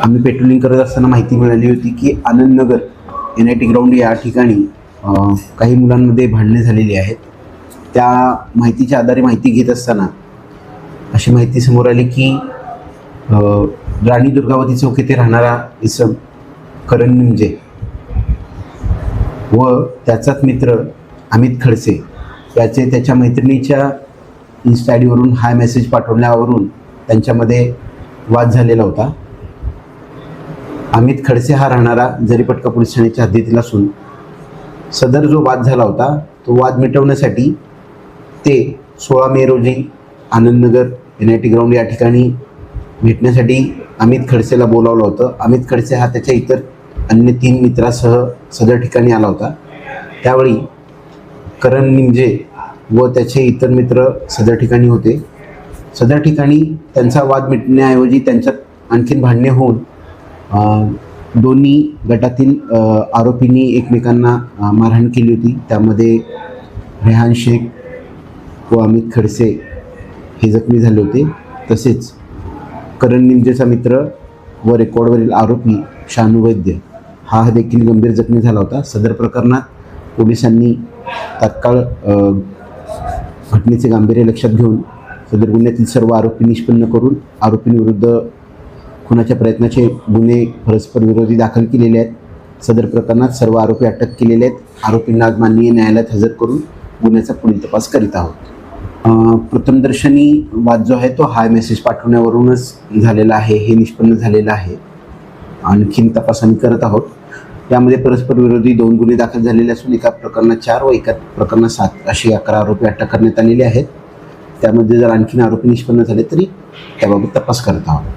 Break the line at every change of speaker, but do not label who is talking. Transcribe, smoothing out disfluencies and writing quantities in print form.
आम्ही पेट्रोलिंग करत असताना माहिती मिळाली होती की आनंदनगर NIT ग्राउंड या ठिकाणी काही मुलांमध्ये भांडणे झालेली आहेत. त्या माहितीच्या आधारे माहिती घेत असताना अशी माहिती समोर आली की राणी दुर्गावती चौक येथे राहणारा इसम करण निमजे व त्याचाच मित्र अमित खडसे याचे त्याच्या मैत्रिणीच्या इन्स्टा ID वरून हाय मेसेज पाठवल्यावरून त्यांच्यामध्ये वाद झालेला होता. अमित खडसे हा राहणारा जरीपटका पोलीस ठाण्याच्या हद्दीतील असून सदर जो वाद झाला होता तो वाद मिटवण्यासाठी ते 16 मे रोजी आनंदनगर NIT ग्राउंड या ठिकाणी भेटण्यासाठी अमित खडसेला बोलावलं होतं. अमित खडसे हा त्याच्या इतर अन्य 3 मित्रासह सदर ठिकाणी आला होता. त्यावेळी करण निमजे व त्याचे इतर मित्र सदर ठिकाणी होते. सदर ठिकाणी त्यांचा वाद मिटण्याऐवजी त्यांच्यात आणखीन भांडणे होऊन दोन्ही गटातील आरोपींनी एकमेकांना मारहाण केली होती. त्यामध्ये रेहान शेख व अमित खडसे हे जखमी झाले होते. तसेच करण निमजेचा मित्र व रेकॉर्डवरील आरोपी शानू वैद्य हा देखील गंभीर जखमी झाला होता. सदर प्रकरणात पोलिसांनी तात्काळ घटनेचे गांभीर्य लक्षात घेऊन सदर गुन्ह्यातील सर्व आरोपी निष्पन्न करून आरोपींविरुद्ध खुनाच्या प्रयत्नाचे गुन्हे परस्पर विरोधी दाखल केलेले आहेत. सदर प्रकरणात सर्व आरोपी अटक केलेले आहेत. आरोपींना आज माननीय न्यायालयात हजर करून गुन्ह्याचा पुढील तपास करीत आहोत. प्रथमदर्शनी वाद जो आहे तो हाय मेसेज पाठवण्यावरूनच झालेला आहे हे निष्पन्न झालेलं आहे. आणखीन तपास आम्ही करत आहोत. यामध्ये परस्पर विरोधी 2 गुन्हे दाखल झालेले असून एका प्रकरणात 4 व एका प्रकरणात 7 असे 11 आरोपी अटक करण्यात आलेले आहेत. त्यामध्ये जर आणखीन आरोपी निष्पन्न झाले तरी त्याबाबत तपास करत आहोत.